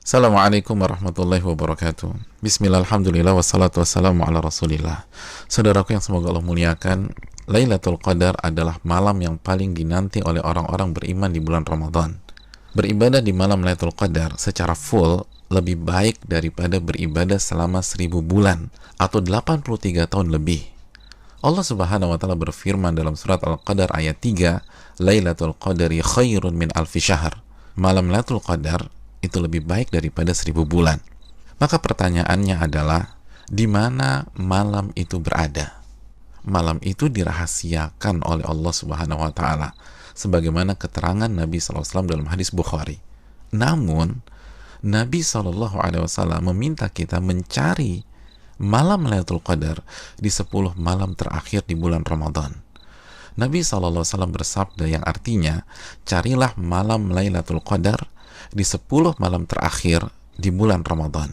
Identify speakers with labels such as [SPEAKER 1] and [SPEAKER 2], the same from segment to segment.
[SPEAKER 1] Assalamualaikum warahmatullahi wabarakatuh. Bismillah, alhamdulillah, wassalatu wassalamu ala rasulillah. Saudaraku yang semoga Allah muliakan, Lailatul Qadar adalah malam yang paling dinanti oleh orang-orang beriman di bulan Ramadan. Beribadah di malam Lailatul Qadar secara full lebih baik daripada beribadah selama 1000 bulan atau 83 tahun lebih. Allah Subhanahu wa taala berfirman dalam surat Al-Qadar ayat 3, Lailatul Qadari khairun min alfi syahr. Malam Lailatul Qadar itu lebih baik daripada 1000 bulan. Maka pertanyaannya adalah, di mana malam itu berada? Malam itu dirahasiakan oleh Allah Subhanahu wa taala sebagaimana keterangan Nabi SAW dalam hadis Bukhari. Namun Nabi SAW meminta kita mencari malam Lailatul Qadar di 10 malam terakhir di bulan Ramadan. Nabi SAW bersabda yang artinya, carilah malam Lailatul Qadar di 10 malam terakhir di bulan Ramadan.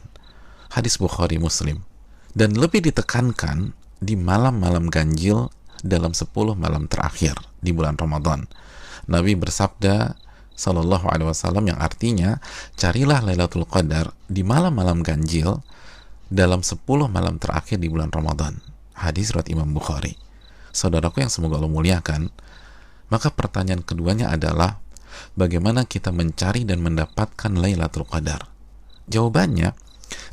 [SPEAKER 1] Hadis Bukhari Muslim. Dan lebih ditekankan di malam-malam ganjil dalam 10 malam terakhir di bulan Ramadan. Nabi bersabda sallallahu alaihi wasallam yang artinya, carilah Lailatul Qadar di malam-malam ganjil dalam 10 malam terakhir di bulan Ramadan. Hadis riwayat Imam Bukhari. Saudaraku yang semoga Allah muliakan, maka pertanyaan keduanya adalah, bagaimana kita mencari dan mendapatkan Lailatul Qadar? Jawabannya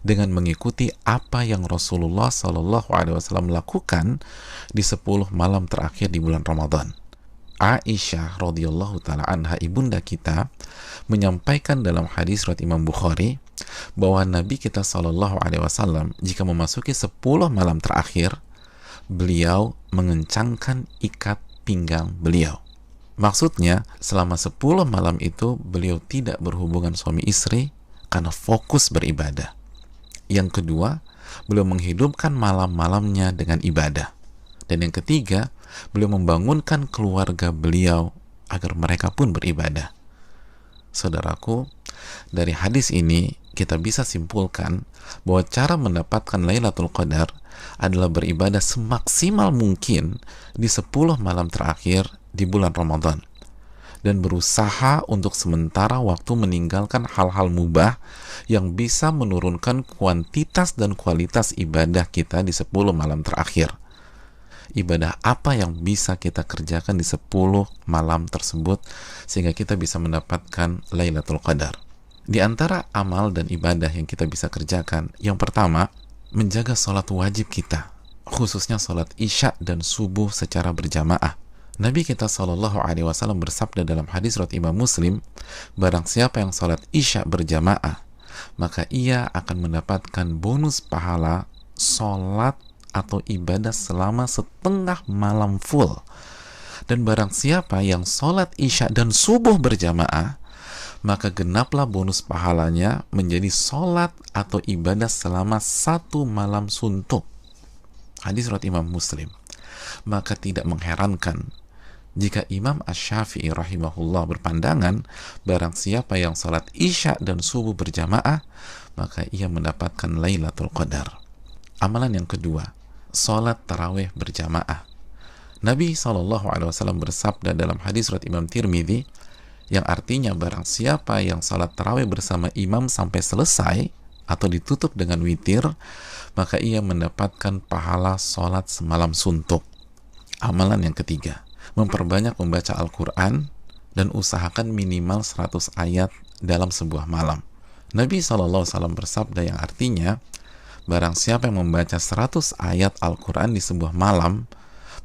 [SPEAKER 1] dengan mengikuti apa yang Rasulullah SAW lakukan di 10 malam terakhir di bulan Ramadan. Aisyah radhiyallahu taala anha, ibunda kita, menyampaikan dalam hadis riwayat Imam Bukhari bahwa Nabi kita SAW jika memasuki 10 malam terakhir, beliau mengencangkan ikat pinggang beliau. Maksudnya, selama 10 malam itu beliau tidak berhubungan suami istri karena fokus beribadah. Yang kedua, beliau menghidupkan malam-malamnya dengan ibadah. Dan yang ketiga, beliau membangunkan keluarga beliau agar mereka pun beribadah. Saudaraku, dari hadis ini kita bisa simpulkan bahwa cara mendapatkan Lailatul Qadar adalah beribadah semaksimal mungkin di 10 malam terakhir di bulan Ramadan, dan berusaha untuk sementara waktu meninggalkan hal-hal mubah yang bisa menurunkan kuantitas dan kualitas ibadah kita di 10 malam terakhir. Ibadah apa yang bisa kita kerjakan di 10 malam tersebut sehingga kita bisa mendapatkan Lailatul Qadar? Di antara amal dan ibadah yang kita bisa kerjakan, yang pertama, menjaga sholat wajib kita, khususnya sholat isya dan subuh secara berjamaah. Nabi kita Shallallahu Alaihi Wasallam bersabda dalam hadis riwayat Imam Muslim, barang siapa yang sholat isya berjamaah, maka ia akan mendapatkan bonus pahala sholat atau ibadah selama setengah malam full. Dan barang siapa yang sholat isya dan subuh berjamaah, maka genaplah bonus pahalanya menjadi sholat atau ibadah selama 1 malam suntuk. Hadis riwayat Imam Muslim. Maka tidak mengherankan jika Imam Asy-Syafi'i rahimahullah berpandangan, barang siapa yang salat isya dan subuh berjamaah, maka ia mendapatkan Lailatul Qadar. Amalan yang kedua, salat tarawih berjamaah. Nabi SAW bersabda dalam hadis riwayat Imam Tirmidzi, yang artinya barang siapa yang salat tarawih bersama imam sampai selesai atau ditutup dengan witir, maka ia mendapatkan pahala salat semalam suntuk. Amalan yang ketiga, memperbanyak membaca Al-Quran dan usahakan minimal 100 ayat dalam sebuah malam. Nabi SAW bersabda yang artinya, barang siapa yang membaca 100 ayat Al-Quran di sebuah malam,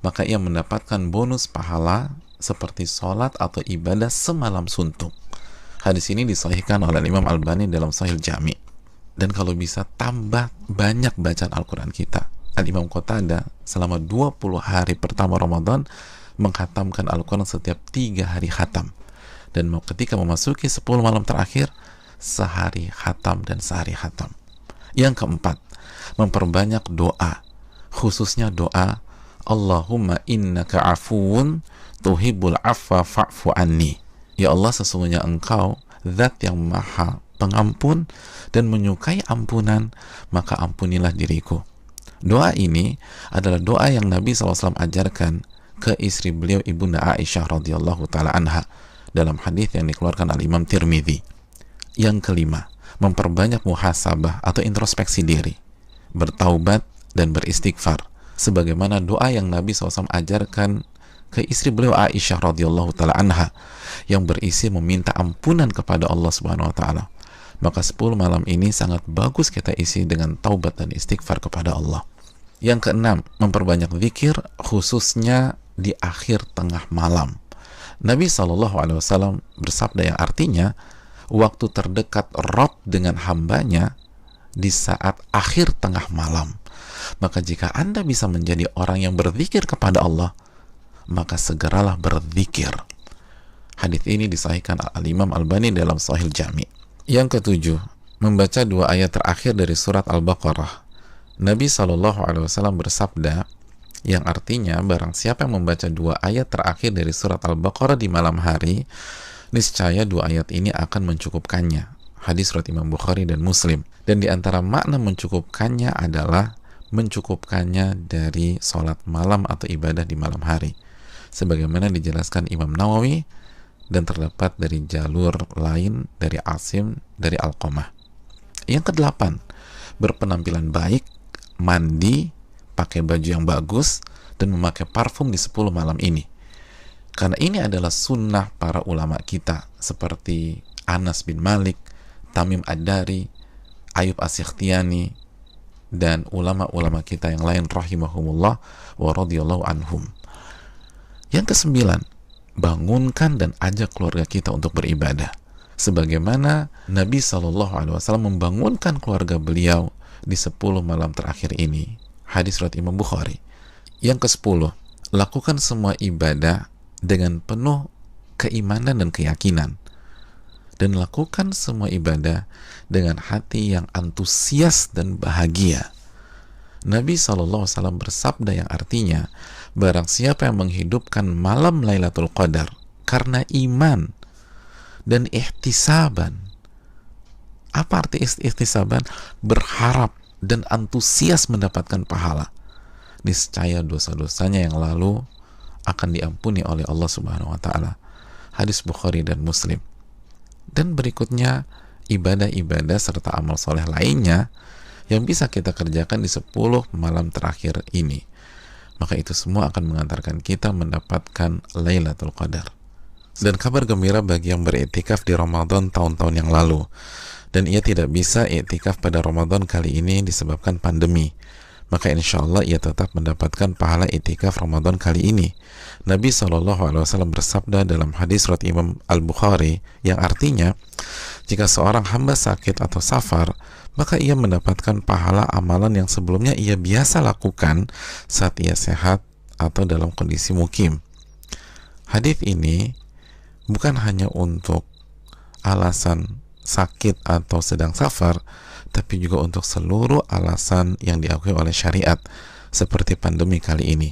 [SPEAKER 1] maka ia mendapatkan bonus pahala seperti sholat atau ibadah semalam suntuk. Hadis ini disahihkan oleh Imam Albani dalam Sahih Jami. Dan kalau bisa tambah banyak bacaan Al-Quran kita. Al-Imam Qatadah selama 20 hari pertama Ramadan menghatamkan Al-Quran setiap 3 hari khatam. Dan ketika memasuki 10 malam terakhir, sehari khatam dan sehari khatam. Yang keempat, memperbanyak doa, khususnya doa Allahumma innaka afuun tuhibbul afwa fa'fu anni. Ya Allah, sesungguhnya Engkau zat yang maha pengampun dan menyukai ampunan, maka ampunilah diriku. Doa ini adalah doa yang Nabi SAW ajarkan ke istri beliau, ibunda Aisyah radhiyallahu taala anha, dalam hadis yang dikeluarkan oleh Imam Tirmidzi. Yang kelima, memperbanyak muhasabah atau introspeksi diri, bertaubat dan beristighfar, sebagaimana doa yang Nabi SAW ajarkan ke istri beliau Aisyah radhiyallahu taala anha yang berisi meminta ampunan kepada Allah Subhanahu wa taala. Maka 10 malam ini sangat bagus kita isi dengan taubat dan istighfar kepada Allah. Yang keenam, memperbanyak zikir khususnya di akhir tengah malam. Nabi SAW bersabda yang artinya waktu terdekat Rabb dengan hambanya di saat akhir tengah malam. Maka jika Anda bisa menjadi orang yang berzikir kepada Allah, maka segeralah berzikir. Hadits ini disahihkan Al-Imam Albani dalam Sahih Jami'. Yang ketujuh, membaca 2 ayat terakhir dari surat Al-Baqarah. Nabi SAW bersabda yang artinya barang siapa yang membaca 2 ayat terakhir dari surat Al-Baqarah di malam hari, niscaya 2 ayat ini akan mencukupkannya. Hadis riwayat Imam Bukhari dan Muslim. Dan di antara makna mencukupkannya adalah mencukupkannya dari sholat malam atau ibadah di malam hari, sebagaimana dijelaskan Imam Nawawi dan terdapat dari jalur lain dari Asim dari Alqamah. Yang kedelapan, berpenampilan baik, mandi, pakai baju yang bagus, dan memakai parfum di 10 malam ini. Karena ini adalah sunnah para ulama kita seperti Anas bin Malik, Tamim Ad-Dari, Ayub As-Sikhtiyani, dan ulama-ulama kita yang lain rahimahumullah wa radhiyallahu anhum. Yang kesembilan, bangunkan dan ajak keluarga kita untuk beribadah, sebagaimana Nabi SAW membangunkan keluarga beliau di 10 malam terakhir ini. Hadis riwayat Imam Bukhari. Yang ke-10, lakukan semua ibadah dengan penuh keimanan dan keyakinan, dan lakukan semua ibadah dengan hati yang antusias dan bahagia. Nabi SAW bersabda yang artinya, barang siapa yang menghidupkan malam Lailatul Qadar karena iman dan ihtisaban. Apa arti ihtisaban? Berharap dan antusias mendapatkan pahala, niscaya dosa-dosanya yang lalu akan diampuni oleh Allah Subhanahu wa taala. Hadis Bukhari dan Muslim. Dan berikutnya, ibadah-ibadah serta amal soleh lainnya yang bisa kita kerjakan di 10 malam terakhir ini. Maka itu semua akan mengantarkan kita mendapatkan Lailatul Qadar. Dan kabar gembira bagi yang beriktikaf di Ramadan tahun-tahun yang lalu, dan ia tidak bisa iktikaf pada Ramadan kali ini disebabkan pandemi, maka insya Allah ia tetap mendapatkan pahala iktikaf Ramadan kali ini. Nabi SAW bersabda dalam hadis riwayat Imam Al-Bukhari yang artinya, jika seorang hamba sakit atau safar, maka ia mendapatkan pahala amalan yang sebelumnya ia biasa lakukan saat ia sehat atau dalam kondisi mukim. Hadis ini bukan hanya untuk alasan sakit atau sedang safar, tapi juga untuk seluruh alasan yang diakui oleh syariat, seperti pandemi kali ini.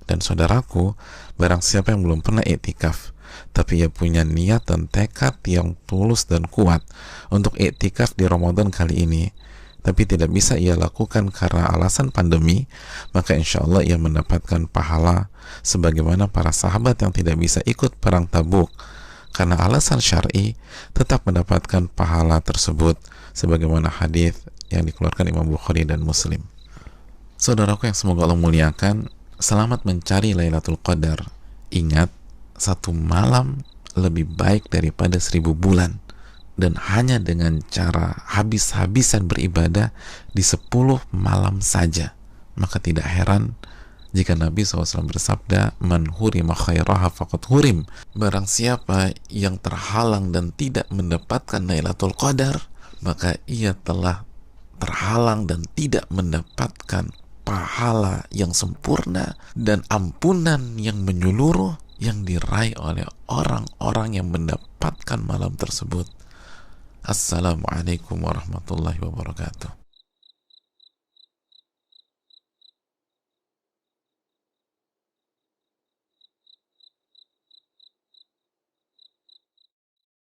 [SPEAKER 1] Dan saudaraku, barang siapa yang belum pernah iktikaf, tapi ia punya niat dan tekad yang tulus dan kuat untuk iktikaf di Ramadan kali ini, tapi tidak bisa ia lakukan karena alasan pandemi, maka insya Allah ia mendapatkan pahala sebagaimana para sahabat yang tidak bisa ikut perang Tabuk karena alasan syar'i, tetap mendapatkan pahala tersebut sebagaimana hadis yang dikeluarkan Imam Bukhari dan Muslim. Saudaraku yang semoga Allah muliakan, selamat mencari Lailatul Qadar. Ingat, 1 malam lebih baik daripada 1000 bulan, dan hanya dengan cara habis-habisan beribadah di 10 malam saja. Maka tidak heran jika Nabi SAW bersabda, man hurima khairaha faqad hurim. Barang siapa yang terhalang dan tidak mendapatkan Lailatul Qadar, maka ia telah terhalang dan tidak mendapatkan pahala yang sempurna dan ampunan yang menyeluruh yang diraih oleh orang-orang yang mendapatkan malam tersebut. Assalamualaikum warahmatullahi wabarakatuh.